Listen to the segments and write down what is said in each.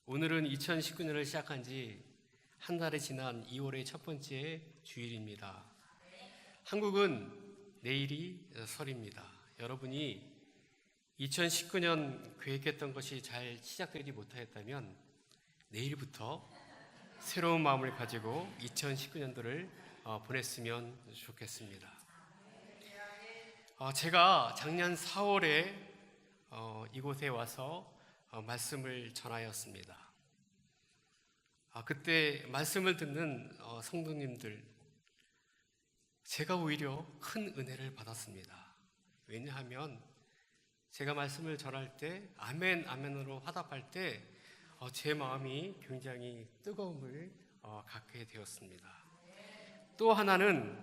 오늘은 2019년을 시작한 지 한 달이 지난 2월의 첫 번째 주일입니다. 한국은 내일이 설입니다. 여러분이 2019년 계획했던 것이 잘 시작되지 못하였다면 내일부터 새로운 마음을 가지고 2019년도를 보냈으면 좋겠습니다. 제가 작년 4월에 이곳에 와서 말씀을 전하였습니다. 그때 말씀을 듣는 성도님들, 제가 오히려 큰 은혜를 받았습니다. 왜냐하면 제가 말씀을 전할 때 아멘, 아멘으로 화답할 때 제 마음이 굉장히 뜨거움을 갖게 되었습니다. 또 하나는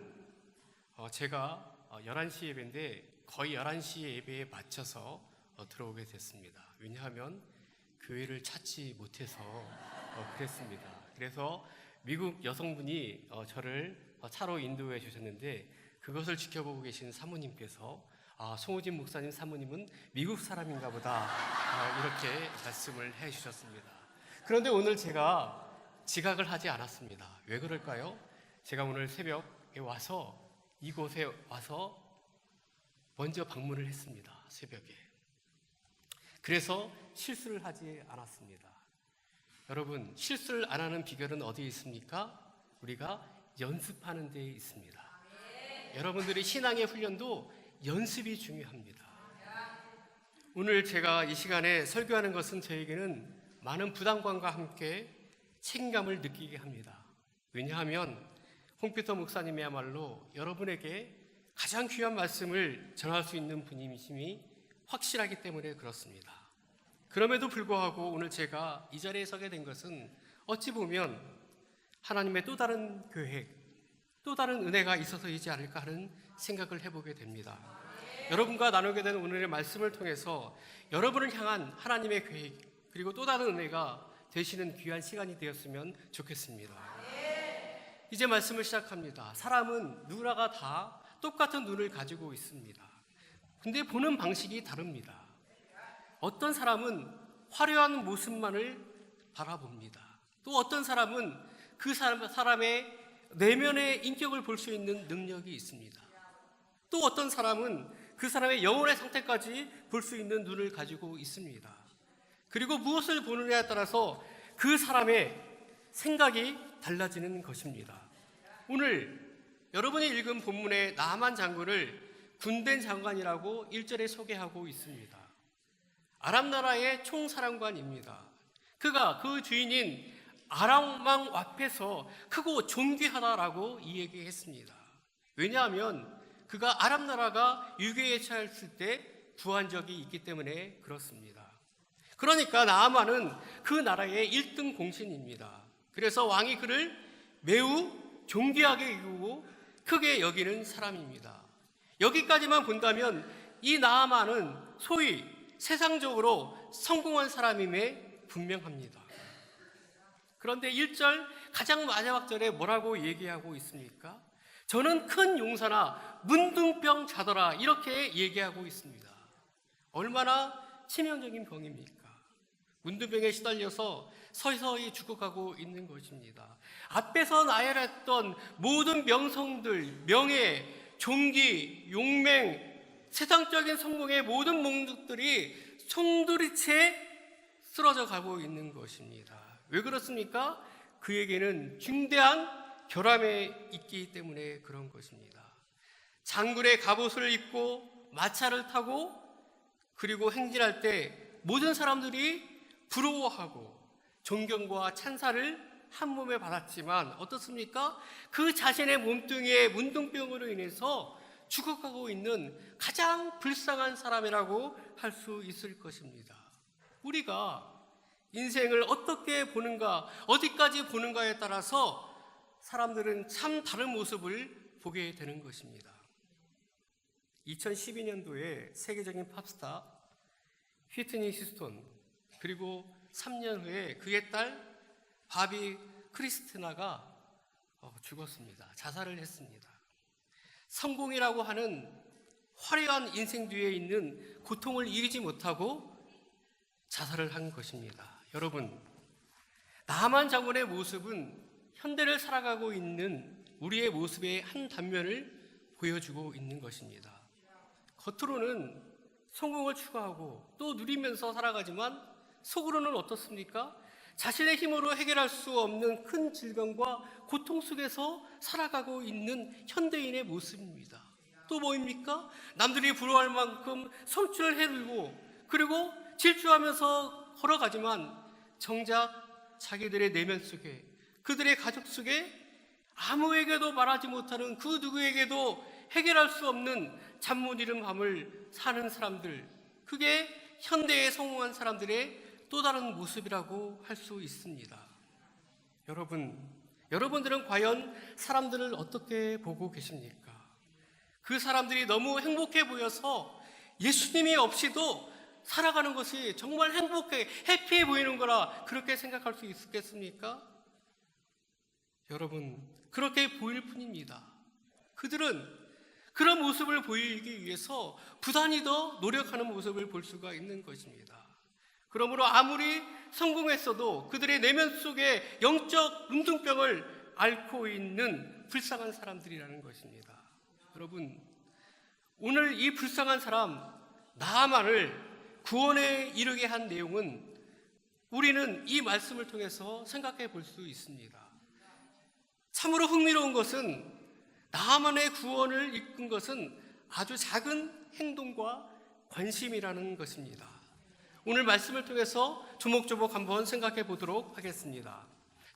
제가 11시 예배인데 거의 11시 예배에 맞춰서 들어오게 됐습니다. 왜냐하면 교회를 찾지 못해서 그랬습니다. 그래서 미국 여성분이 저를 차로 인도해 주셨는데 그것을 지켜보고 계신 사모님께서 송우진 목사님 사모님은 미국 사람인가 보다 이렇게 말씀을 해 주셨습니다. 그런데 오늘 제가 지각을 하지 않았습니다. 왜 그럴까요? 제가 오늘 새벽에 와서 이곳에 와서 먼저 방문을 했습니다. 새벽에. 그래서 실수를 하지 않았습니다. 여러분, 실수를 안 하는 비결은 어디에 있습니까? 우리가 연습하는 데에 있습니다. 여러분들의 신앙의 훈련도 연습이 중요합니다. 오늘 제가 이 시간에 설교하는 것은 저에게는 많은 부담감과 함께 책임감을 느끼게 합니다. 왜냐하면 홍피터 목사님이야말로 여러분에게 가장 귀한 말씀을 전할 수 있는 분이심이 확실하기 때문에 그렇습니다. 그럼에도 불구하고 오늘 제가 이 자리에 서게 된 것은 어찌 보면 하나님의 또 다른 계획, 또 다른 은혜가 있어서이지 않을까 하는 생각을 해보게 됩니다. 여러분과 나누게 된 오늘의 말씀을 통해서 여러분을 향한 하나님의 계획, 그리고 또 다른 은혜가 되시는 귀한 시간이 되었으면 좋겠습니다. 이제 말씀을 시작합니다. 사람은 누구나가 다 똑같은 눈을 가지고 있습니다. 근데 보는 방식이 다릅니다. 어떤 사람은 화려한 모습만을 바라봅니다. 또 어떤 사람은 그 사람의 내면의 인격을 볼 수 있는 능력이 있습니다. 또 어떤 사람은 그 사람의 영혼의 상태까지 볼 수 있는 눈을 가지고 있습니다. 그리고 무엇을 보느냐에 따라서 그 사람의 생각이 달라지는 것입니다. 오늘 여러분이 읽은 본문의 나만 장군을 군대 장관이라고 1절에 소개하고 있습니다. 아람 나라의 총사령관입니다. 그가 그 주인인 아람 왕 앞에서 크고 존귀하다라고 이야기했습니다. 왜냐하면 그가 아람 나라가 유교에 처했을 때 구한 적이 있기 때문에 그렇습니다. 그러니까 나아만은 그 나라의 1등 공신입니다. 그래서 왕이 그를 매우 존귀하게 여기고 크게 여기는 사람입니다. 여기까지만 본다면 이 나아만은 소위 세상적으로 성공한 사람임에 분명합니다. 그런데 1절 가장 마지막 절에 뭐라고 얘기하고 있습니까? 저는 큰 용사나 문둥병 자더라 이렇게 얘기하고 있습니다. 얼마나 치명적인 병입니까? 문둥병에 시달려서 서서히 죽어가고 있는 것입니다. 앞에서 나열했던 모든 명성들, 명예, 존귀, 용맹, 세상적인 성공의 모든 목적들이 송두리째 쓰러져 가고 있는 것입니다. 왜 그렇습니까? 그에게는 중대한 결함이 있기 때문에 그런 것입니다. 장군의 갑옷을 입고 마차를 타고 그리고 행진할 때 모든 사람들이 부러워하고 존경과 찬사를 한 몸에 받았지만 어떻습니까? 그 자신의 몸뚱이에 문둥병으로 인해서 죽어가고 있는 가장 불쌍한 사람이라고 할 수 있을 것입니다. 우리가 인생을 어떻게 보는가, 어디까지 보는가에 따라서 사람들은 참 다른 모습을 보게 되는 것입니다. 2012년도에 세계적인 팝스타 휘트니 휴스턴, 그리고 3년 후에 그의 딸 바비 크리스티나가 죽었습니다. 자살을 했습니다. 성공이라고 하는 화려한 인생 뒤에 있는 고통을 이기지 못하고 자살을 한 것입니다. 여러분, 나만 장군의 모습은 현대를 살아가고 있는 우리의 모습의 한 단면을 보여주고 있는 것입니다. 겉으로는 성공을 추구하고 또 누리면서 살아가지만 속으로는 어떻습니까? 자신의 힘으로 해결할 수 없는 큰 질병과 고통 속에서 살아가고 있는 현대인의 모습입니다. 또 뭐입니까? 남들이 부러워할 만큼 성취를 해들고 그리고 질주하면서 걸어가지만 정작 자기들의 내면 속에, 그들의 가족 속에 아무에게도 말하지 못하는 그 누구에게도 해결할 수 없는 잠 못 이룬 밤을 사는 사람들, 그게 현대에 성공한 사람들의 또 다른 모습이라고 할 수 있습니다. 여러분들은 과연 사람들을 어떻게 보고 계십니까? 그 사람들이 너무 행복해 보여서 예수님이 없이도 살아가는 것이 정말 행복해, 해피해 보이는 거라 그렇게 생각할 수 있겠습니까? 여러분, 그렇게 보일 뿐입니다. 그들은 그런 모습을 보이기 위해서 부단히 더 노력하는 모습을 볼 수가 있는 것입니다. 그러므로 아무리 성공했어도 그들의 내면 속에 영적 문둥병을 앓고 있는 불쌍한 사람들이라는 것입니다. 여러분, 오늘 이 불쌍한 사람 나아만을 구원에 이르게 한 내용은 우리는 이 말씀을 통해서 생각해 볼 수 있습니다. 참으로 흥미로운 것은 나아만의 구원을 이끈 것은 아주 작은 행동과 관심이라는 것입니다. 오늘 말씀을 통해서 조목조목 한번 생각해 보도록 하겠습니다.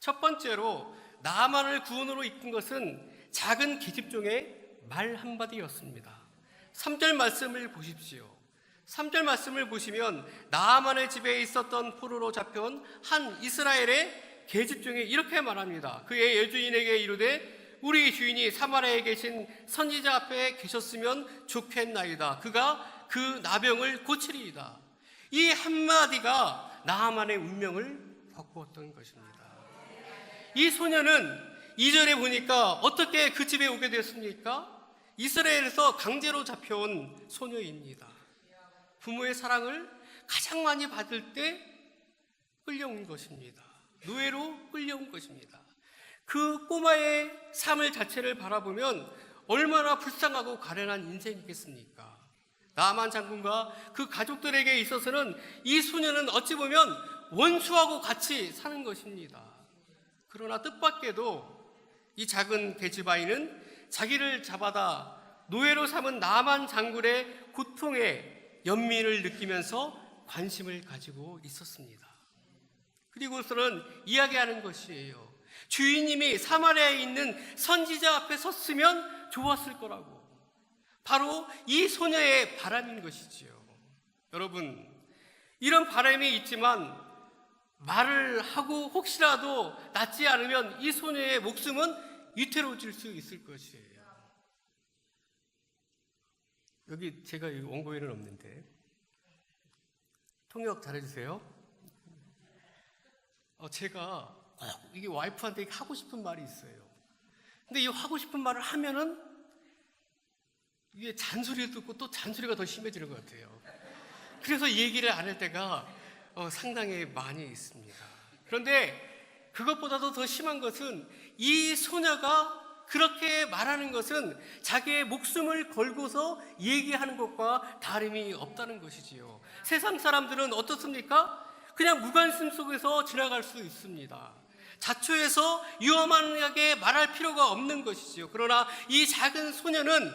첫 번째로 나아만을 구원으로 이끈 것은 작은 계집종의 말 한마디였습니다. 3절 말씀을 보십시오. 3절 말씀을 보시면 나아만의 집에 있었던 포로로 잡혀온 한 이스라엘의 계집종이 이렇게 말합니다. 그의 여주인에게 이르되 우리 주인이 사마리아에 계신 선지자 앞에 계셨으면 좋겠나이다. 그가 그 나병을 고치리이다. 이 한마디가 나아만의 운명을 바꾸었던 것입니다. 이 소녀는 2절에 보니까 어떻게 그 집에 오게 됐습니까? 이스라엘에서 강제로 잡혀온 소녀입니다. 부모의 사랑을 가장 많이 받을 때 끌려온 것입니다. 노예로 끌려온 것입니다. 그 꼬마의 삶을 자체를 바라보면 얼마나 불쌍하고 가련한 인생이겠습니까? 나아만 장군과 그 가족들에게 있어서는 이 소녀는 어찌 보면 원수하고 같이 사는 것입니다. 그러나 뜻밖에도 이 작은 계집아이는 자기를 잡아다 노예로 삼은 나아만 장군의 고통에 연민을 느끼면서 관심을 가지고 있었습니다. 그리고서는 이야기하는 것이에요. 주인님이 사마리아에 있는 선지자 앞에 섰으면 좋았을 거라고. 바로 이 소녀의 바람인 것이지요. 여러분, 이런 바람이 있지만 말을 하고 혹시라도 낫지 않으면 이 소녀의 목숨은 위태로워질 수 있을 것이에요. 여기 제가 원고에는 없는데 통역 잘해주세요. 제가 이게 와이프한테 하고 싶은 말이 있어요. 근데 이 하고 싶은 말을 하면은 이게 잔소리를 듣고 또 잔소리가 더 심해지는 것 같아요. 그래서 얘기를 안 할 때가 상당히 많이 있습니다. 그런데 그것보다도 더 심한 것은 이 소녀가 그렇게 말하는 것은 자기의 목숨을 걸고서 얘기하는 것과 다름이 없다는 것이지요. 세상 사람들은 어떻습니까? 그냥 무관심 속에서 지나갈 수 있습니다. 자초해서 위험하게 말할 필요가 없는 것이지요. 그러나 이 작은 소녀는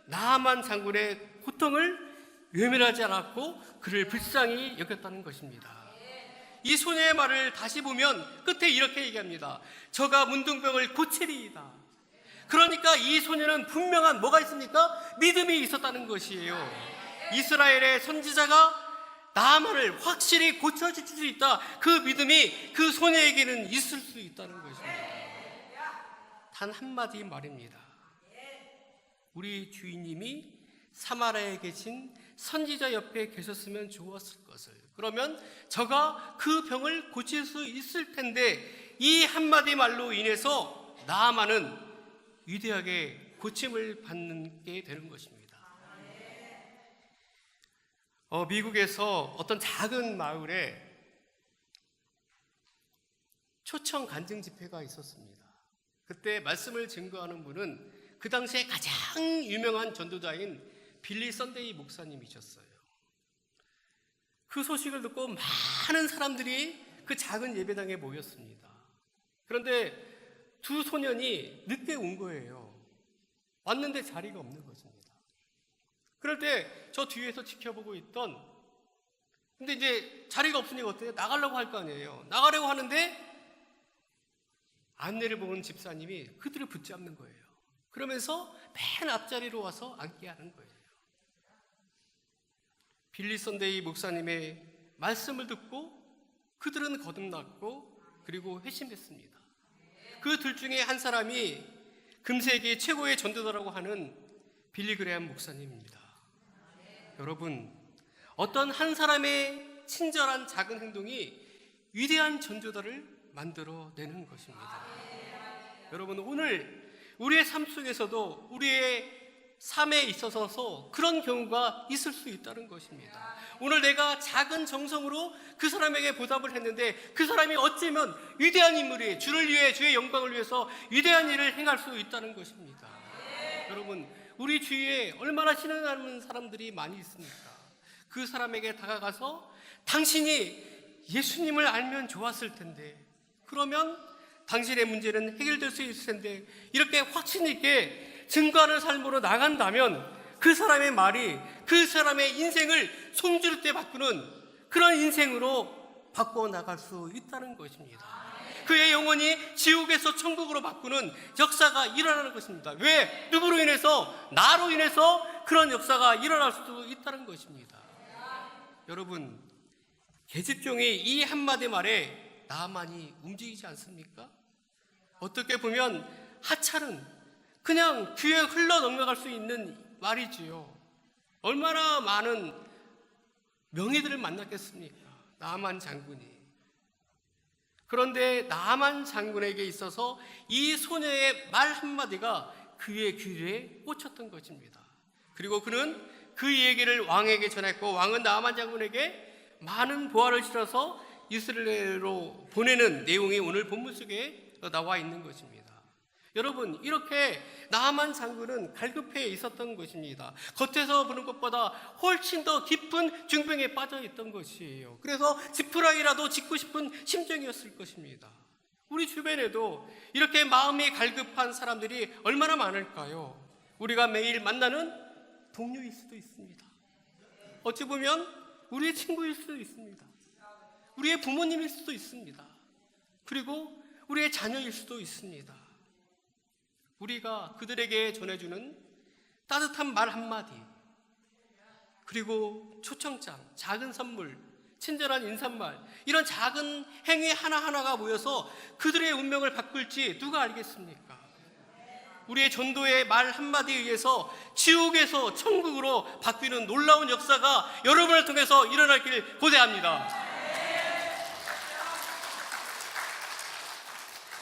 나아만 장군의 고통을 외면하지 않았고 그를 불쌍히 여겼다는 것입니다. 이 소녀의 말을 다시 보면 끝에 이렇게 얘기합니다. 저가 문둥병을 고치리이다. 그러니까 이 소녀는 분명한 뭐가 있습니까? 믿음이 있었다는 것이에요. 이스라엘의 선지자가 나아만을 확실히 고쳐줄 수 있다. 그 믿음이 그 소녀에게는 있을 수 있다는 것입니다. 단 한마디 말입니다. 우리 주인님이 사마리아에 계신 선지자 옆에 계셨으면 좋았을 것을. 그러면 저가 그 병을 고칠 수 있을 텐데 이 한마디 말로 인해서 나아만은 위대하게 고침을 받는 게 되는 것입니다. 미국에서 어떤 작은 마을에 초청 간증 집회가 있었습니다. 그때 말씀을 증거하는 분은 그 당시에 가장 유명한 전도자인 빌리 선데이 목사님이셨어요. 그 소식을 듣고 많은 사람들이 그 작은 예배당에 모였습니다. 그런데 두 소년이 늦게 온 거예요. 왔는데 자리가 없는 것입니다. 그럴 때 저 뒤에서 지켜보고 있던, 근데 이제 자리가 없으니까 어때요? 나가려고 할 거 아니에요. 나가려고 하는데 안내를 보는 집사님이 그들을 붙잡는 거예요. 그러면서 맨 앞자리로 와서 앉게 하는 거예요. 빌리 선데이 목사님의 말씀을 듣고 그들은 거듭났고 그리고 회심했습니다. 그 둘 중에 한 사람이 금세기 최고의 전도자라고 하는 빌리 그레엄 목사님입니다. 여러분, 어떤 한 사람의 친절한 작은 행동이 위대한 전도자를 만들어내는 것입니다. 여러분, 오늘 우리의 삶 속에서도 우리의 삶에 있어서 그런 경우가 있을 수 있다는 것입니다. 오늘 내가 작은 정성으로 그 사람에게 보답을 했는데 그 사람이 어쩌면 위대한 인물이 주를 위해, 주의 영광을 위해서 위대한 일을 행할 수 있다는 것입니다. 여러분, 우리 주위에 얼마나 신앙하는 사람들이 많이 있습니까? 그 사람에게 다가가서 당신이 예수님을 알면 좋았을 텐데, 그러면 당신의 문제는 해결될 수 있을 텐데, 이렇게 확신 있게 증거하는 삶으로 나간다면 그 사람의 말이 그 사람의 인생을 송두리째 바꾸는 그런 인생으로 바꿔 나갈 수 있다는 것입니다. 그의 영혼이 지옥에서 천국으로 바꾸는 역사가 일어나는 것입니다. 왜? 누구로 인해서? 나로 인해서 그런 역사가 일어날 수도 있다는 것입니다. 여러분, 계집종이 이 한마디 말에 나만이 움직이지 않습니까? 어떻게 보면 하찮은, 그냥 귀에 흘러 넘어갈 수 있는 말이지요. 얼마나 많은 명의들을 만났겠습니까? 나만 장군이. 그런데 나만 장군에게 있어서 이 소녀의 말 한마디가 그의 귀에 꽂혔던 것입니다. 그리고 그는 그 얘기를 왕에게 전했고, 왕은 나만 장군에게 많은 보화를 실어서 이스라엘로 보내는 내용이 오늘 본문 속에 나와 있는 것입니다. 여러분, 이렇게 나만 장군은 갈급해 있었던 것입니다. 겉에서 보는 것보다 훨씬 더 깊은 중병에 빠져 있던 것이에요. 그래서 지푸라기라도 짚고 싶은 심정이었을 것입니다. 우리 주변에도 이렇게 마음이 갈급한 사람들이 얼마나 많을까요? 우리가 매일 만나는 동료일 수도 있습니다. 어찌 보면 우리의 친구일 수도 있습니다. 우리의 부모님일 수도 있습니다. 그리고 우리의 자녀일 수도 있습니다. 우리가 그들에게 전해주는 따뜻한 말 한마디, 그리고 초청장, 작은 선물, 친절한 인사말, 이런 작은 행위 하나하나가 모여서 그들의 운명을 바꿀지 누가 알겠습니까? 우리의 전도의 말 한마디에 의해서 지옥에서 천국으로 바뀌는 놀라운 역사가 여러분을 통해서 일어나길 고대합니다.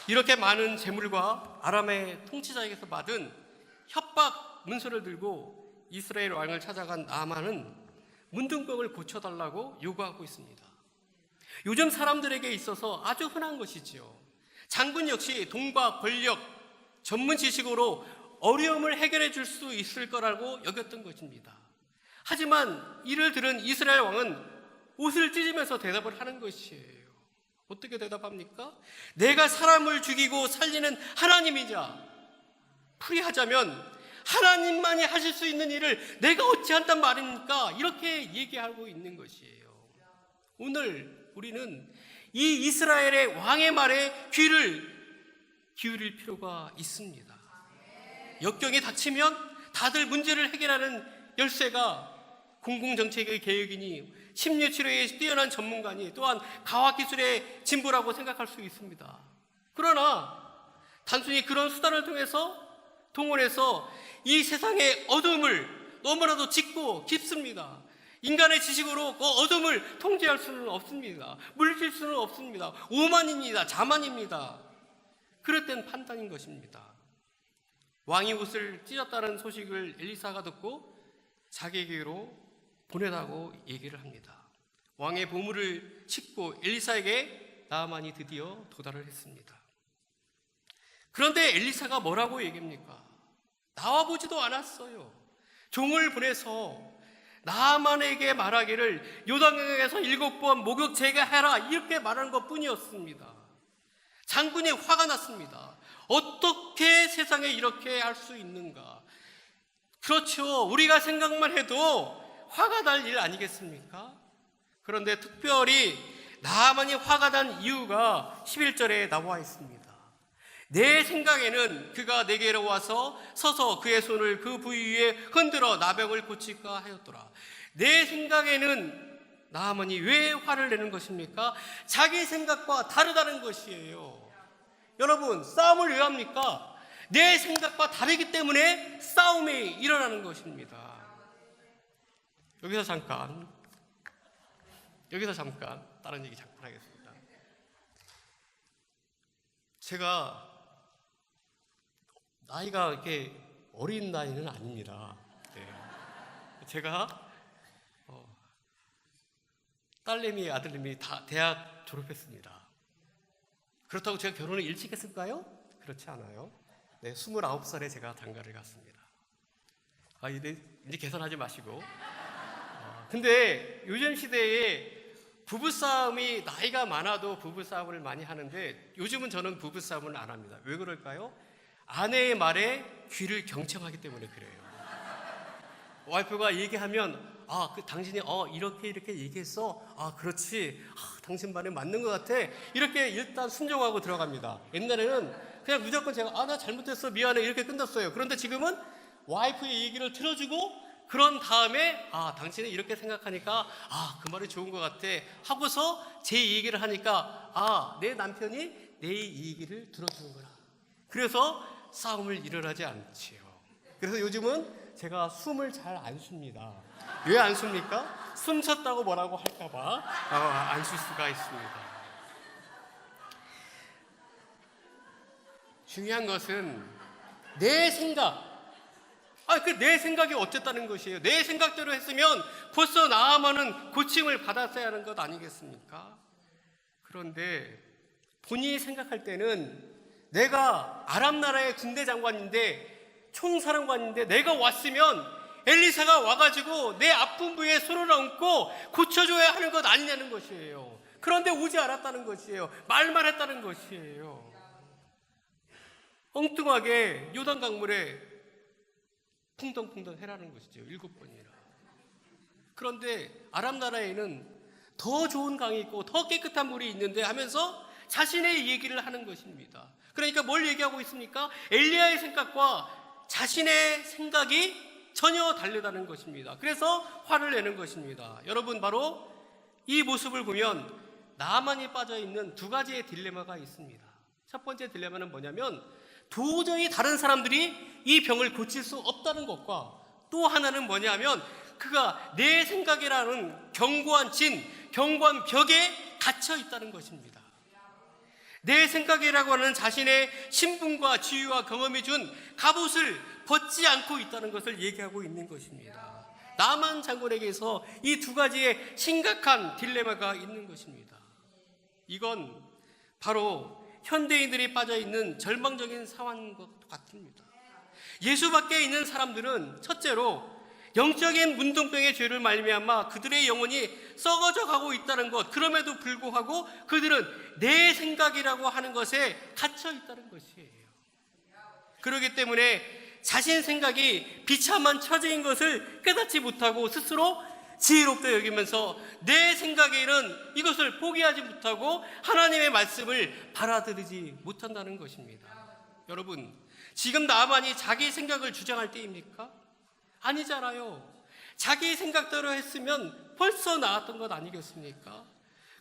이렇게 많은 재물과 아람의 통치자에게서 받은 협박 문서를 들고 이스라엘 왕을 찾아간 나만은 문둥병을 고쳐달라고 요구하고 있습니다. 요즘 사람들에게 있어서 아주 흔한 것이지요. 장군 역시 돈과 권력, 전문 지식으로 어려움을 해결해 줄 수 있을 거라고 여겼던 것입니다. 하지만 이를 들은 이스라엘 왕은 옷을 찢으면서 대답을 하는 것이에요. 어떻게 대답합니까? 내가 사람을 죽이고 살리는 하나님이자, 풀이하자면 하나님만이 하실 수 있는 일을 내가 어찌 한단 말입니까? 이렇게 얘기하고 있는 것이에요. 오늘 우리는 이 이스라엘의 왕의 말에 귀를 기울일 필요가 있습니다. 역경이 닥치면 다들 문제를 해결하는 열쇠가 공공정책의 개혁이니 심리치료에 뛰어난 전문가니 또한 과학기술의 진보라고 생각할 수 있습니다. 그러나 단순히 그런 수단을 동원해서 이 세상의 어둠을 너무나도 짙고 깊습니다. 인간의 지식으로 그 어둠을 통제할 수는 없습니다. 물리칠 수는 없습니다. 오만입니다. 자만입니다. 그럴 땐 판단인 것입니다. 왕이 옷을 찢었다는 소식을 엘리사가 듣고 자기에게로 보내라고 얘기를 합니다. 왕의 보물을 싣고 엘리사에게 나아만이 드디어 도달을 했습니다. 그런데 엘리사가 뭐라고 얘기합니까? 나와보지도 않았어요. 종을 보내서 나아만에게 말하기를 요단강에서 7번 목욕 제거해라, 이렇게 말하는 것 뿐이었습니다. 장군이 화가 났습니다. 어떻게 세상에 이렇게 할 수 있는가? 그렇죠. 우리가 생각만 해도 화가 날 일 아니겠습니까? 그런데 특별히 나아만이 화가 난 이유가 11절에 나와 있습니다. 내 생각에는 그가 내게로 와서 서서 그의 손을 그 부위 위에 흔들어 나병을 고칠까 하였더라. 내 생각에는 나아만이 왜 화를 내는 것입니까? 자기 생각과 다르다는 것이에요. 여러분, 싸움을 왜 합니까? 내 생각과 다르기 때문에 싸움이 일어나는 것입니다. 여기서 잠깐 다른 얘기 잠깐 하겠습니다. 제가 나이가 이렇게 어린 나이는 아닙니다. 네. 제가 딸내미, 아들내미 다 대학 졸업했습니다. 그렇다고 제가 결혼을 일찍 했을까요? 그렇지 않아요. 네, 29살에 제가 장가를 갔습니다. 이제 계산하지 마시고. 근데 요즘 시대에 부부싸움이, 나이가 많아도 부부싸움을 많이 하는데 요즘은 저는 부부싸움을 안 합니다. 왜 그럴까요? 아내의 말에 귀를 경청하기 때문에 그래요. 와이프가 얘기하면 당신이 이렇게 얘기했어. 그렇지. 당신 말에 맞는 것 같아. 이렇게 일단 순종하고 들어갑니다. 옛날에는 그냥 무조건 제가 나 잘못했어, 미안해, 이렇게 끝났어요. 그런데 지금은 와이프의 얘기를 들어주고 그런 다음에 당신은 이렇게 생각하니까 그 말이 좋은 것 같아 하고서 제 얘기를 하니까 내 남편이 내 얘기를 들어주는구나. 그래서 싸움을 일어나지 않지요. 그래서 요즘은 제가 숨을 잘 안 쉽니다. 왜 안 쉽니까? 숨 쉬었다고 뭐라고 할까봐 안 쉴 수가 있습니다. 중요한 것은 내 생각. 내 생각이 어쨌다는 것이에요. 내 생각대로 했으면 벌써 나아만은 고침을 받았어야 하는 것 아니겠습니까? 그런데 본인이 생각할 때는 내가 아람 나라의 군대 장관인데, 총사령관인데, 내가 왔으면 엘리사가 와가지고 내 아픈 부위에 손을 얹고 고쳐줘야 하는 것 아니냐는 것이에요. 그런데 오지 않았다는 것이에요. 말만 했다는 것이에요. 엉뚱하게 요단 강물에 풍덩풍덩 해라는 것이죠. 7번이나. 그런데 아람 나라에는 더 좋은 강이 있고 더 깨끗한 물이 있는데 하면서 자신의 얘기를 하는 것입니다. 그러니까 뭘 얘기하고 있습니까? 엘리야의 생각과 자신의 생각이 전혀 다르다는 것입니다. 그래서 화를 내는 것입니다. 여러분, 바로 이 모습을 보면 나아만이 빠져있는 두 가지의 딜레마가 있습니다. 첫 번째 딜레마는 뭐냐면 도저히 다른 사람들이 이 병을 고칠 수 없다는 것과, 또 하나는 뭐냐면 그가 내 생각이라는 견고한 견고한 벽에 갇혀 있다는 것입니다. 내 생각이라고 하는 자신의 신분과 지위와 경험이 준 갑옷을 벗지 않고 있다는 것을 얘기하고 있는 것입니다. 나만 장군에게서 이 두 가지의 심각한 딜레마가 있는 것입니다. 이건 바로 현대인들이 빠져있는 절망적인 상황인 것 같습니다. 예수 밖에 있는 사람들은 첫째로 영적인 문둥병의 죄를 말미암아 그들의 영혼이 썩어져 가고 있다는 것, 그럼에도 불구하고 그들은 내 생각이라고 하는 것에 갇혀 있다는 것이에요. 그렇기 때문에 자신 생각이 비참한 처지인 것을 깨닫지 못하고 스스로 지혜롭게 여기면서 내 생각에는 이것을 포기하지 못하고 하나님의 말씀을 받아들이지 못한다는 것입니다. 여러분, 지금 나아만이 자기 생각을 주장할 때입니까? 아니잖아요. 자기 생각대로 했으면 벌써 나았던 것 아니겠습니까?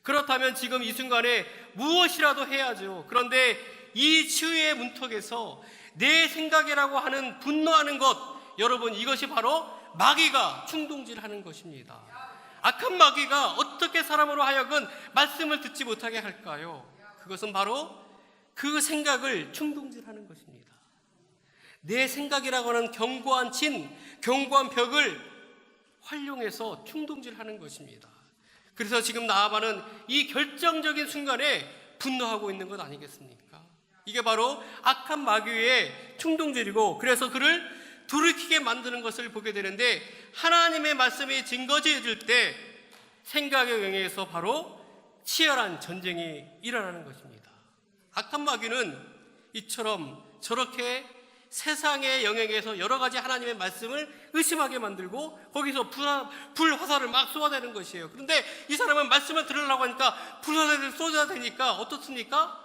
그렇다면 지금 이 순간에 무엇이라도 해야죠. 그런데 이 치유의 문턱에서 내 생각이라고 하는 분노하는 것, 여러분, 이것이 바로 마귀가 충동질하는 것입니다. 악한 마귀가 어떻게 사람으로 하여금 말씀을 듣지 못하게 할까요? 그것은 바로 그 생각을 충동질하는 것입니다. 내 생각이라고 하는 견고한 벽을 활용해서 충동질하는 것입니다. 그래서 지금 나아만은 이 결정적인 순간에 분노하고 있는 것 아니겠습니까? 이게 바로 악한 마귀의 충동질이고, 그래서 그를 돌이키게 만드는 것을 보게 되는데, 하나님의 말씀이 증거지어질 때 생각의 영역에서 바로 치열한 전쟁이 일어나는 것입니다. 악한 마귀는 이처럼 저렇게 세상의 영역에서 여러 가지 하나님의 말씀을 의심하게 만들고 거기서 불화살을 막 쏘아대는 것이에요. 그런데 이 사람은 말씀을 들으려고 하니까 불화살을 쏘아대니까 어떻습니까?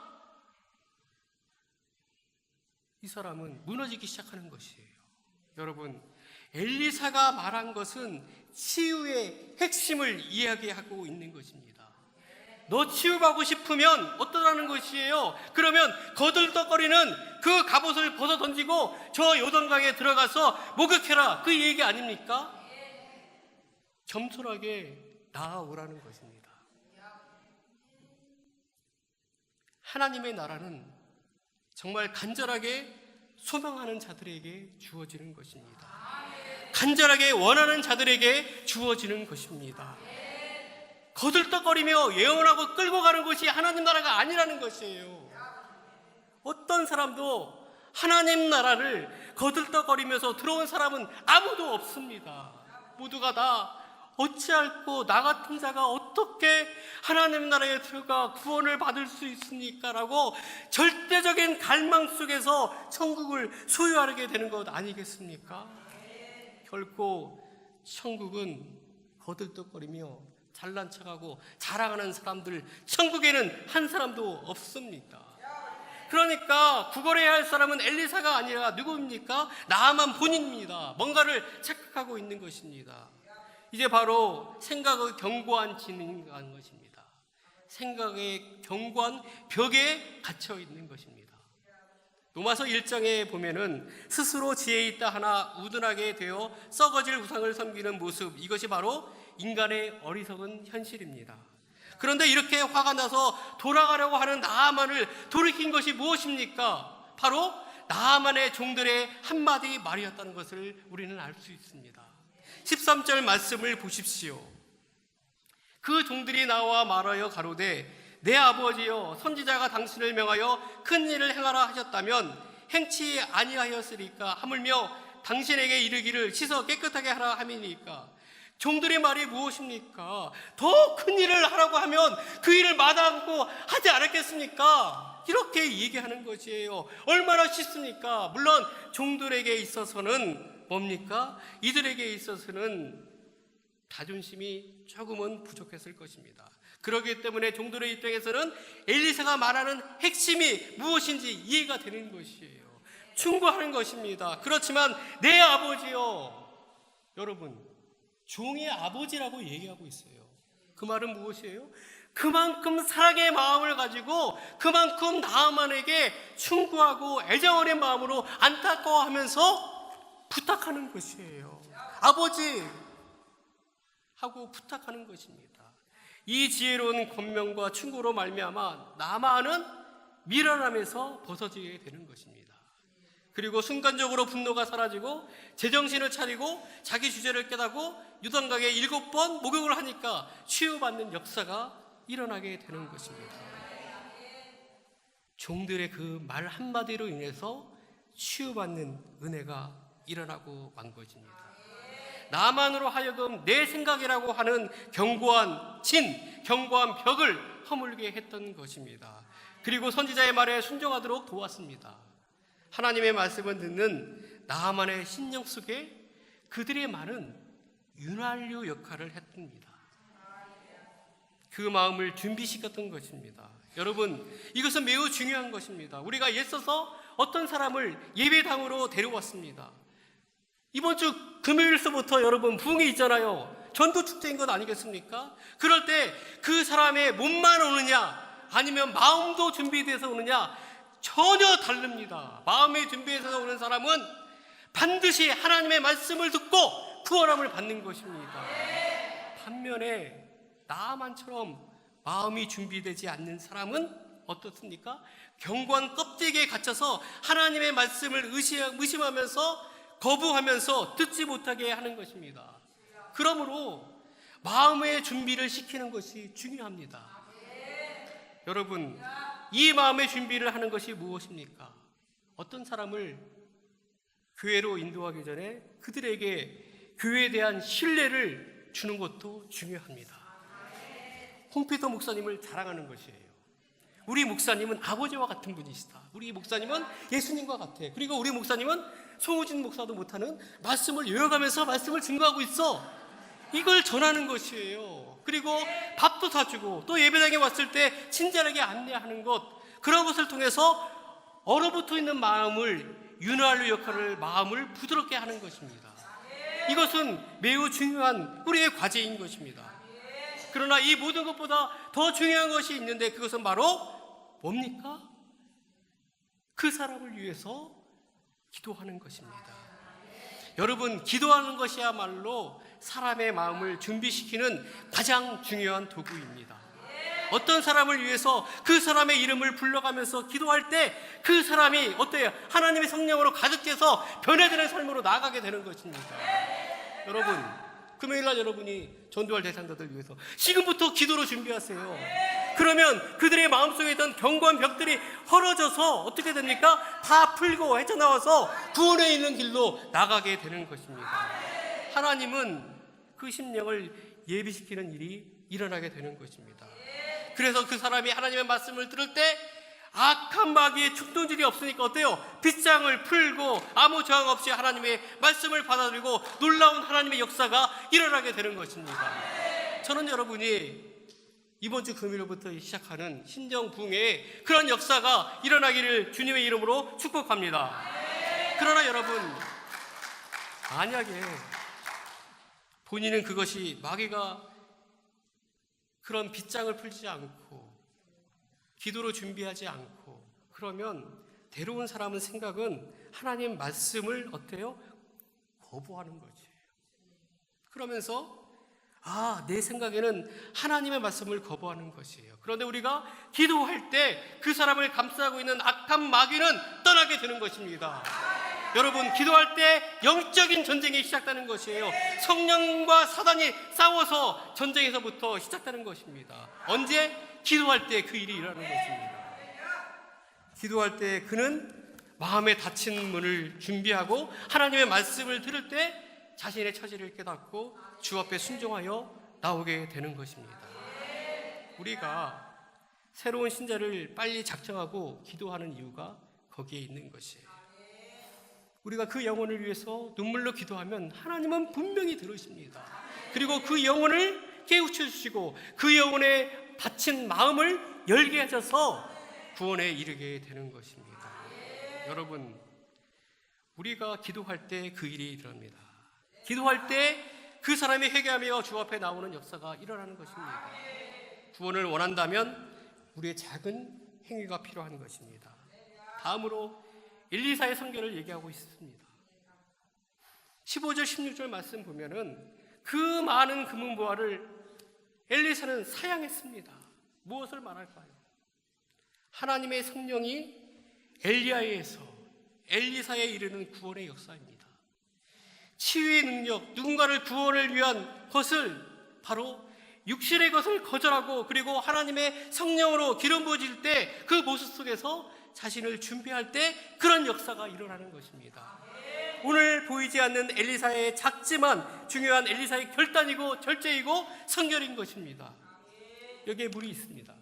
이 사람은 무너지기 시작하는 것이에요. 여러분, 엘리사가 말한 것은 치유의 핵심을 이야기하고 있는 것입니다. 너 치유받고 싶으면 어떠라는 것이에요? 그러면 거들떡거리는 그 갑옷을 벗어 던지고 저 요단강에 들어가서 목욕해라, 그 얘기 아닙니까? 겸손하게 나아오라는 것입니다. 하나님의 나라는 정말 간절하게 소망하는 자들에게 주어지는 것입니다. 간절하게 원하는 자들에게 주어지는 것입니다. 거들떡거리며 예언하고 끌고 가는 것이 하나님 나라가 아니라는 것이에요. 어떤 사람도 하나님 나라를 거들떡거리면서 들어온 사람은 아무도 없습니다. 모두가 다 어찌할꼬 나 같은 자가 어떻게 하나님 나라에 들어가 구원을 받을 수 있습니까? 라고 절대적인 갈망 속에서 천국을 소유하게 되는 것 아니겠습니까? 결코 천국은 거들떡거리며 잘난 척하고 자랑하는 사람들, 천국에는 한 사람도 없습니다. 그러니까 구걸해야 할 사람은 엘리사가 아니라 누구입니까? 나아만 본인입니다. 뭔가를 착각하고 있는 것입니다. 이제 바로 생각의 견고한 지능이 가는 것입니다. 생각의 견고한 벽에 갇혀 있는 것입니다. 로마서 1장에 보면은 스스로 지혜 있다 하나 우둔하게 되어 썩어질 우상을 섬기는 모습, 이것이 바로 인간의 어리석은 현실입니다. 그런데 이렇게 화가 나서 돌아가려고 하는 나아만을 돌이킨 것이 무엇입니까? 바로 나아만의 종들의 한마디 말이었다는 것을 우리는 알 수 있습니다. 13절 말씀을 보십시오. 그 종들이 나와 말하여 가로되 내 아버지여, 선지자가 당신을 명하여 큰 일을 행하라 하셨다면 행치 아니하였으리까? 하물며 당신에게 이르기를 씻어 깨끗하게 하라 함이니까? 종들의 말이 무엇입니까? 더 큰 일을 하라고 하면 그 일을 마다하고 하지 않았겠습니까? 이렇게 얘기하는 것이에요. 얼마나 쉽습니까? 물론 종들에게 있어서는 뭡니까? 이들에게 있어서는 자존심이 조금은 부족했을 것입니다. 그렇기 때문에 종들의 입장에서는 엘리사가 말하는 핵심이 무엇인지 이해가 되는 것이에요. 충고하는 것입니다. 그렇지만 내 아버지요, 여러분, 종의 아버지라고 얘기하고 있어요. 그 말은 무엇이에요? 그만큼 사랑의 마음을 가지고 그만큼 나아만에게 충고하고 애정 어린 마음으로 안타까워하면서 부탁하는 것이에요. 아버지 하고 부탁하는 것입니다. 이 지혜로운 권면과 충고로 말미암아 나아만은 미련함에서 벗어지게 되는 것입니다. 그리고 순간적으로 분노가 사라지고 제정신을 차리고 자기 주제를 깨닫고 요단강에 7번 목욕을 하니까 치유받는 역사가 일어나게 되는 것입니다. 종들의 그 말 한마디로 인해서 치유받는 은혜가 일어나고 만 것입니다. 나만으로 하여금 내 생각이라고 하는 견고한 벽을 허물게 했던 것입니다. 그리고 선지자의 말에 순종하도록 도왔습니다. 하나님의 말씀을 듣는 나아만의 심령 속에 그들의 말은 윤활유 역할을 했습니다. 그 마음을 준비시켰던 것입니다. 여러분, 이것은 매우 중요한 것입니다. 우리가 애써서 어떤 사람을 예배당으로 데려왔습니다. 이번 주 금요일서부터 여러분 부흥이 있잖아요. 전도축제인 것 아니겠습니까? 그럴 때 그 사람의 몸만 오느냐 아니면 마음도 준비돼서 오느냐 전혀 다릅니다. 마음의 준비해서 오는 사람은 반드시 하나님의 말씀을 듣고 구원함을 받는 것입니다. 반면에 나아만처럼 마음이 준비되지 않는 사람은 어떻습니까? 견고한 껍데기에 갇혀서 하나님의 말씀을 의심하면서 거부하면서 듣지 못하게 하는 것입니다. 그러므로 마음의 준비를 시키는 것이 중요합니다. 여러분, 이 마음의 준비를 하는 것이 무엇입니까? 어떤 사람을 교회로 인도하기 전에 그들에게 교회에 대한 신뢰를 주는 것도 중요합니다. 홍피터 목사님을 자랑하는 것이에요. 우리 목사님은 아버지와 같은 분이시다. 우리 목사님은 예수님과 같아. 그리고 우리 목사님은 송우진 목사도 못하는 말씀을 외워가면서 말씀을 증거하고 있어. 이걸 전하는 것이에요. 그리고 밥도 사주고 또 예배당에 왔을 때 친절하게 안내하는 것, 그런 것을 통해서 얼어붙어 있는 마음을 윤활유 역할을, 마음을 부드럽게 하는 것입니다. 이것은 매우 중요한 우리의 과제인 것입니다. 그러나 이 모든 것보다 더 중요한 것이 있는데, 그것은 바로 뭡니까? 그 사람을 위해서 기도하는 것입니다. 여러분, 기도하는 것이야말로 사람의 마음을 준비시키는 가장 중요한 도구입니다. 어떤 사람을 위해서 그 사람의 이름을 불러가면서 기도할 때 그 사람이 어때요? 하나님의 성령으로 가득 차서 변화되는 삶으로 나아가게 되는 것입니다. 여러분, 금요일날 여러분이 전도할 대상자들 위해서 지금부터 기도로 준비하세요. 그러면 그들의 마음속에 있던 견고한 벽들이 헐어져서 어떻게 됩니까? 다 풀고 헤쳐나와서 구원에 있는 길로 나가게 되는 것입니다. 하나님은 그 심령을 예비시키는 일이 일어나게 되는 것입니다. 그래서 그 사람이 하나님의 말씀을 들을 때 악한 마귀의 충동질이 없으니까 어때요? 빗장을 풀고 아무 저항 없이 하나님의 말씀을 받아들이고 놀라운 하나님의 역사가 일어나게 되는 것입니다. 저는 여러분이 이번 주 금요일부터 시작하는 신정 부흥회에 그런 역사가 일어나기를 주님의 이름으로 축복합니다. 그러나 여러분, 만약에 본인은 그것이 마귀가 그런 빗장을 풀지 않고 기도로 준비하지 않고 그러면 데려온 사람은 생각은 하나님 말씀을 어때요? 거부하는 거지. 그러면서 내 생각에는 하나님의 말씀을 거부하는 것이에요. 그런데 우리가 기도할 때 그 사람을 감싸고 있는 악한 마귀는 떠나게 되는 것입니다. 여러분, 기도할 때 영적인 전쟁이 시작되는 것이에요. 성령과 사단이 싸워서 전쟁에서부터 시작되는 것입니다. 언제? 기도할 때 그 일이 일어나는 것입니다. 기도할 때 그는 마음에 닫힌 문을 준비하고 하나님의 말씀을 들을 때 자신의 처지를 깨닫고 주 앞에 순종하여 나오게 되는 것입니다. 우리가 새로운 신자를 빨리 작정하고 기도하는 이유가 거기에 있는 것이에요. 우리가 그 영혼을 위해서 눈물로 기도하면 하나님은 분명히 들으십니다. 그리고 그 영혼을 깨우쳐 주시고 그 영혼에 닫힌 마음을 열게 하셔서 구원에 이르게 되는 것입니다. 여러분, 우리가 기도할 때 그 일이 일어납니다. 기도할 때 그 사람이 회개하며 주 앞에 나오는 역사가 일어나는 것입니다. 구원을 원한다면 우리의 작은 행위가 필요한 것입니다. 다음으로 엘리사의 선결을 얘기하고 있습니다. 15절 16절 말씀 보면은 그 많은 금은보화를 엘리사는 사양했습니다. 무엇을 말할까요? 하나님의 성령이 엘리야에서 엘리사에 이르는 구원의 역사입니다. 치유의 능력, 누군가를 구원을 위한 것을 바로 육신의 것을 거절하고 그리고 하나님의 성령으로 기름 부어질 때 그 모습 속에서 자신을 준비할 때 그런 역사가 일어나는 것입니다. 오늘 보이지 않는 엘리사의 작지만 중요한 엘리사의 결단이고 절제이고 성결인 것입니다. 여기에 물이 있습니다.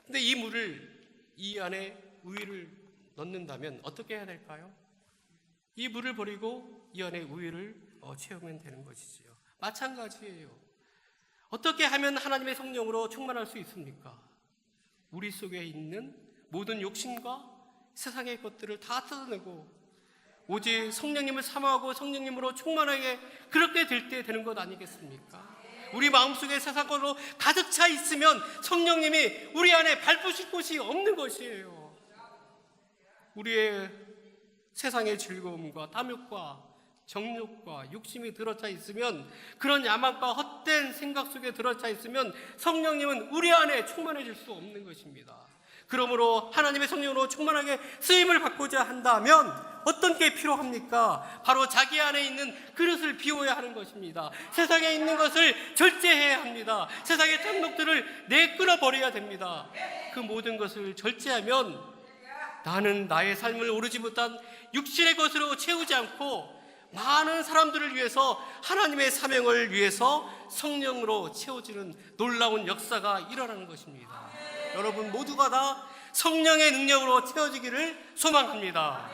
근데 이 물을 이 안에 우유를 넣는다면 어떻게 해야 될까요? 이 물을 버리고 이 안에 우유를 채우면 되는 것이지요. 마찬가지예요. 어떻게 하면 하나님의 성령으로 충만할 수 있습니까? 우리 속에 있는 모든 욕심과 세상의 것들을 다 뜯어내고 오직 성령님을 사모하고 성령님으로 충만하게 그렇게 될 때 되는 것 아니겠습니까? 우리 마음속에 세상 것으로 가득 차 있으면 성령님이 우리 안에 밟으실 곳이 없는 것이에요. 우리의 세상의 즐거움과 탐욕과 정욕과 욕심이 들어차 있으면, 그런 야망과 헛된 생각 속에 들어차 있으면 성령님은 우리 안에 충만해질 수 없는 것입니다. 그러므로 하나님의 성령으로 충만하게 쓰임을 받고자 한다면 어떤 게 필요합니까? 바로 자기 안에 있는 그릇을 비워야 하는 것입니다. 세상에 있는 것을 절제해야 합니다. 세상의 탐욕들을 내끌어 버려야 됩니다. 그 모든 것을 절제하면 나는 나의 삶을 오르지 못한 육신의 것으로 채우지 않고 많은 사람들을 위해서, 하나님의 사명을 위해서 성령으로 채워지는 놀라운 역사가 일어나는 것입니다. 여러분 모두가 다 성령의 능력으로 채워지기를 소망합니다.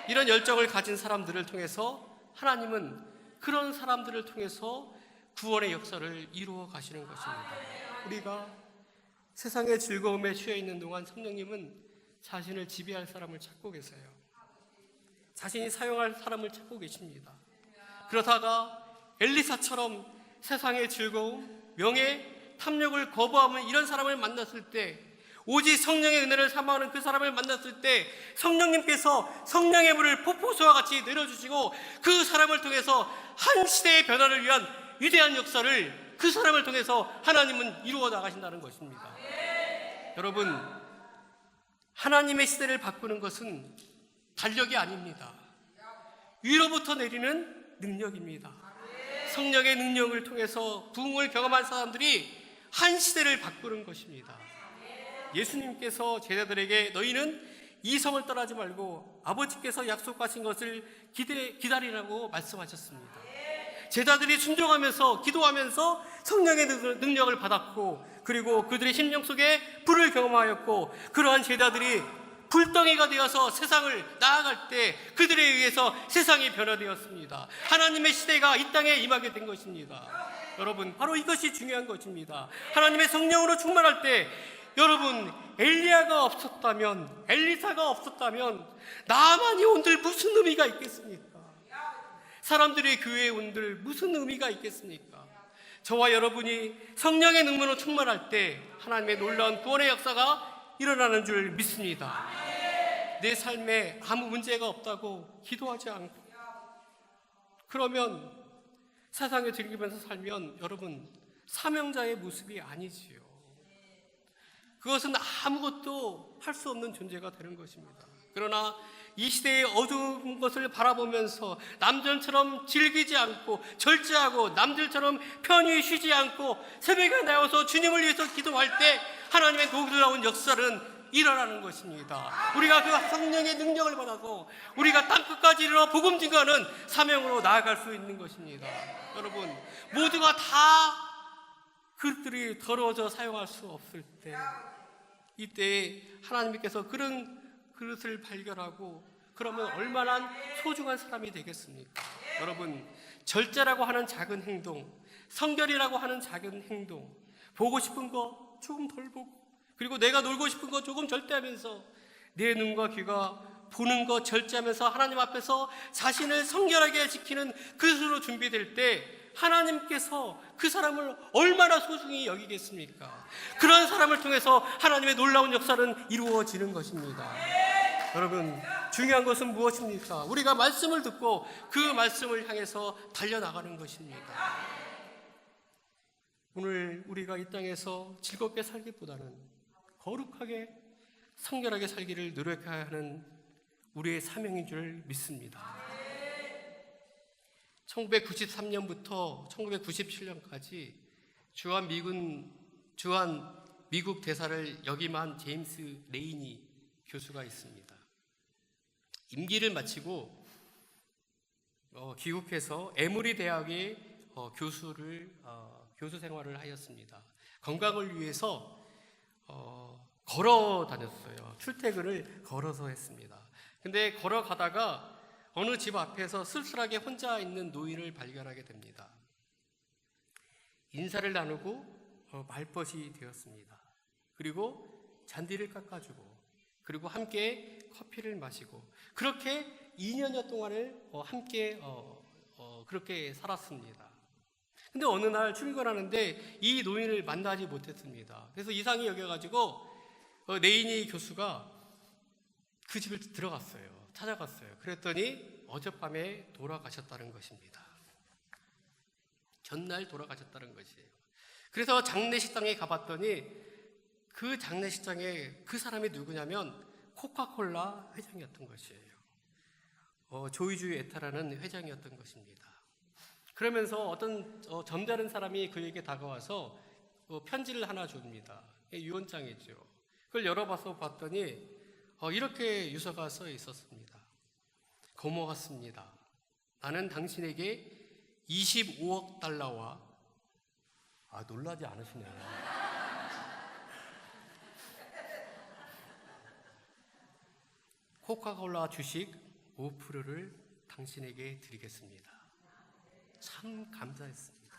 이런 열정을 가진 사람들을 통해서 하나님은 그런 사람들을 통해서 구원의 역사를 이루어 가시는 것입니다. 우리가 세상의 즐거움에 취해 있는 동안 성령님은 자신을 지배할 사람을 찾고 계세요. 자신이 사용할 사람을 찾고 계십니다. 그러다가 엘리사처럼 세상의 즐거움, 명예, 탐욕을 거부하면 이런 사람을 만났을 때, 오직 성령의 은혜를 사모하는 그 사람을 만났을 때 성령님께서 성령의 물을 폭포수와 같이 내려주시고 그 사람을 통해서 한 시대의 변화를 위한 위대한 역사를 그 사람을 통해서 하나님은 이루어 나가신다는 것입니다. 여러분, 하나님의 시대를 바꾸는 것은 달력이 아닙니다. 위로부터 내리는 능력입니다. 성령의 능력을 통해서 부흥을 경험한 사람들이 한 시대를 바꾸는 것입니다. 예수님께서 제자들에게 너희는 이 성을 떠나지 말고 아버지께서 약속하신 것을 기다리라고 말씀하셨습니다. 제자들이 순종하면서 기도하면서 성령의 능력을 받았고, 그리고 그들의 심령 속에 불을 경험하였고, 그러한 제자들이 불덩이가 되어서 세상을 나아갈 때 그들에 의해서 세상이 변화되었습니다. 하나님의 시대가 이 땅에 임하게 된 것입니다. 여러분, 바로 이것이 중요한 것입니다. 하나님의 성령으로 충만할 때, 여러분, 엘리야가 없었다면, 엘리사가 없었다면 나만이 온들 무슨 의미가 있겠습니까? 사람들이 교회에 온들 무슨 의미가 있겠습니까? 저와 여러분이 성령의 능력으로 충만할 때 하나님의 놀라운 구원의 역사가 일어나는 줄 믿습니다. 내 삶에 아무 문제가 없다고 기도하지 않고, 그러면 세상에 즐기면서 살면 여러분 사명자의 모습이 아니지요. 그것은 아무것도 할 수 없는 존재가 되는 것입니다. 그러나 이 시대의 어두운 것을 바라보면서 남들처럼 즐기지 않고 절제하고 남들처럼 편히 쉬지 않고 새벽에 나와서 주님을 위해서 기도할 때 하나님의 놀라운 역사는 일어나는 것입니다. 우리가 그 성령의 능력을 받아서 우리가 땅끝까지 이르러 복음 증거하는 사명으로 나아갈 수 있는 것입니다. 여러분, 모두가 다 그릇들이 더러워져 사용할 수 없을 때, 이때에 하나님께서 그런 그릇을 발견하고 그러면 얼마나 소중한 사람이 되겠습니까? 여러분, 절제라고 하는 작은 행동, 성결이라고 하는 작은 행동, 보고 싶은 거 조금 덜 보고, 그리고 내가 놀고 싶은 거 조금 절제하면서 내 눈과 귀가 보는 거 절제하면서 하나님 앞에서 자신을 성결하게 지키는 그릇으로 준비될 때 하나님께서 그 사람을 얼마나 소중히 여기겠습니까? 그런 사람을 통해서 하나님의 놀라운 역사는 이루어지는 것입니다. 여러분, 중요한 것은 무엇입니까? 우리가 말씀을 듣고 그 말씀을 향해서 달려나가는 것입니다. 오늘 우리가 이 땅에서 즐겁게 살기보다는 거룩하게 성결하게 살기를 노력해야 하는 우리의 사명인 줄 믿습니다. 1993년부터 1997년까지 주한 미국 대사를 역임한 제임스 레이니 교수가 있습니다. 임기를 마치고 귀국해서 에모리 대학의 교수 생활을 하였습니다. 건강을 위해서 걸어 다녔어요. 출퇴근을 걸어서 했습니다. 근데 걸어가다가 어느 집 앞에서 쓸쓸하게 혼자 있는 노인을 발견하게 됩니다. 인사를 나누고 말벗이 되었습니다. 그리고 잔디를 깎아주고, 그리고 함께 커피를 마시고, 그렇게 2년여 동안을 함께 그렇게 살았습니다. 근데 어느 날 출근하는데 이 노인을 만나지 못했습니다. 그래서 이상히 여겨가지고 레이니 교수가 그 집을 들어갔어요. 찾아갔어요. 그랬더니 어젯밤에 돌아가셨다는 것입니다. 전날 돌아가셨다는 것이에요. 그래서 장례식장에 가봤더니 그 장례식장에 그 사람이 누구냐면 코카콜라 회장이었던 것이에요. 조이주 에타라는 회장이었던 것입니다. 그러면서 어떤 점잖은 사람이 그에게 다가와서 편지를 하나 줍니다. 유언장이죠. 그걸 열어봐서 봤더니 이렇게 유서가 써 있었습니다. 고마웠습니다. 나는 당신에게 25억 달러와 놀라지 않으시네요. 코카콜라 주식 5%를 당신에게 드리겠습니다. 참 감사했습니다.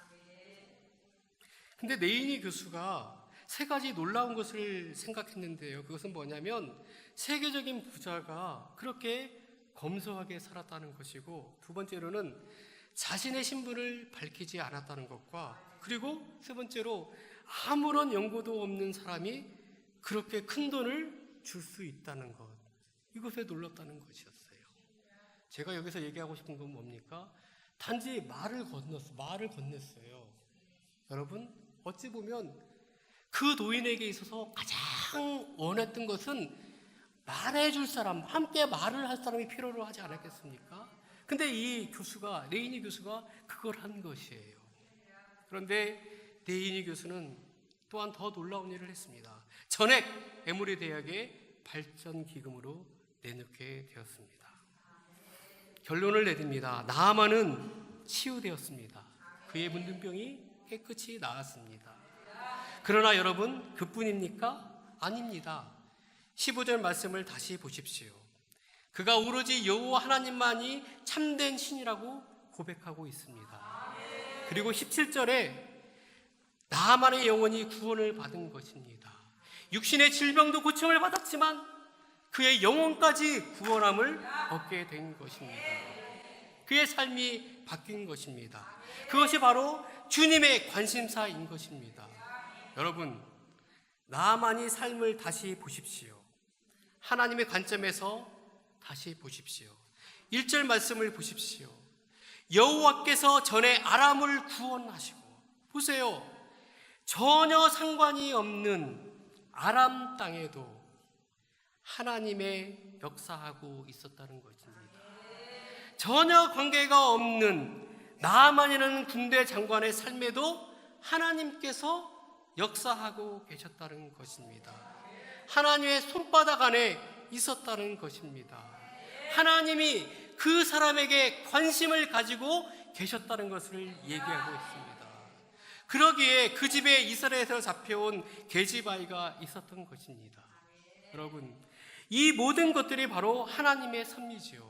근데 네이니 교수가 세 가지 놀라운 것을 생각했는데요. 그것은 뭐냐면 세계적인 부자가 그렇게 검소하게 살았다는 것이고, 두 번째로는 자신의 신분을 밝히지 않았다는 것과, 그리고 세 번째로 아무런 연고도 없는 사람이 그렇게 큰 돈을 줄 수 있다는 것, 이것에 놀랐다는 것이었어요. 제가 여기서 얘기하고 싶은 건 뭡니까? 단지 말을 건넸어요. 여러분, 어찌 보면 그 노인에게 있어서 가장 원했던 것은 말해줄 사람, 함께 말을 할 사람이 필요로 하지 않았겠습니까? 근데 레이니 교수가 그걸 한 것이에요. 그런데 레이니 교수는 또한 더 놀라운 일을 했습니다. 전액 에모리 대학의 발전 기금으로 내놓게 되었습니다. 결론을 내립니다. 나아만은 치유되었습니다. 그의 문둥병이 깨끗이 나았습니다. 그러나 여러분, 그뿐입니까? 아닙니다. 15절 말씀을 다시 보십시오. 그가 오로지 여호와 하나님만이 참된 신이라고 고백하고 있습니다. 그리고 17절에 나아만의 영혼이 구원을 받은 것입니다. 육신의 질병도 고침을 받았지만 그의 영혼까지 구원함을 얻게 된 것입니다. 그의 삶이 바뀐 것입니다. 그것이 바로 주님의 관심사인 것입니다. 여러분, 나만이 삶을 다시 보십시오. 하나님의 관점에서 다시 보십시오. 1절 말씀을 보십시오. 여호와께서 전에 아람을 구원하시고, 보세요, 전혀 상관이 없는 아람 땅에도 하나님의 역사하고 있었다는 것입니다. 전혀 관계가 없는 나아만이라는 군대 장관의 삶에도 하나님께서 역사하고 계셨다는 것입니다. 하나님의 손바닥 안에 있었다는 것입니다. 하나님이 그 사람에게 관심을 가지고 계셨다는 것을 얘기하고 있습니다. 그러기에 그 집에 이스라엘에서 잡혀온 계집아이가 있었던 것입니다. 여러분, 이 모든 것들이 바로 하나님의 섭리지요.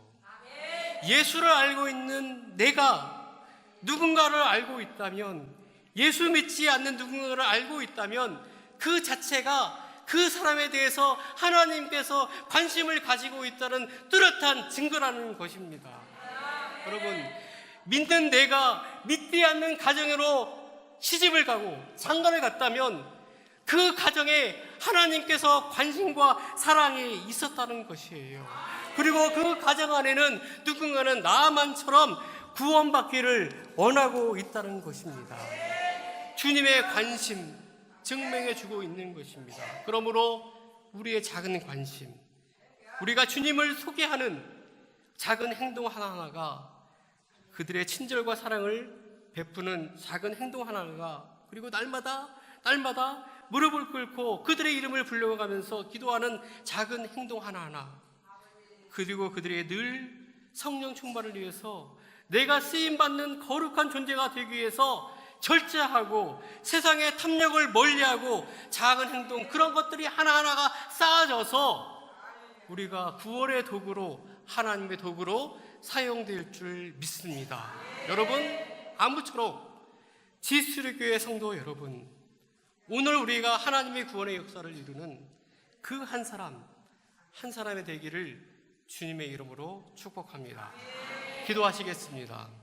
예수를 알고 있는 내가 누군가를 알고 있다면, 예수 믿지 않는 누군가를 알고 있다면 그 자체가 그 사람에 대해서 하나님께서 관심을 가지고 있다는 뚜렷한 증거라는 것입니다. 여러분, 믿는 내가 믿지 않는 가정으로 시집을 가고 장가를 갔다면 그 가정에 하나님께서 관심과 사랑이 있었다는 것이에요. 그리고 그 가정 안에는 누군가는 나아만처럼 구원받기를 원하고 있다는 것입니다. 주님의 관심 증명해 주고 있는 것입니다. 그러므로 우리의 작은 관심, 우리가 주님을 소개하는 작은 행동 하나하나가, 그들의 친절과 사랑을 베푸는 작은 행동 하나하나가, 그리고 날마다 무릎을 꿇고 그들의 이름을 불러가면서 기도하는 작은 행동 하나하나, 그리고 그들의 늘 성령 충만을 위해서 내가 쓰임받는 거룩한 존재가 되기 위해서 절제하고 세상의 탐욕을 멀리하고 작은 행동, 그런 것들이 하나하나가 쌓아져서 우리가 구원의 도구로, 하나님의 도구로 사용될 줄 믿습니다. 여러분, 아무쪼록 지수리교회 성도 여러분, 오늘 우리가 하나님의 구원의 역사를 이루는 그 한 사람의 되기를 주님의 이름으로 축복합니다. 기도하시겠습니다.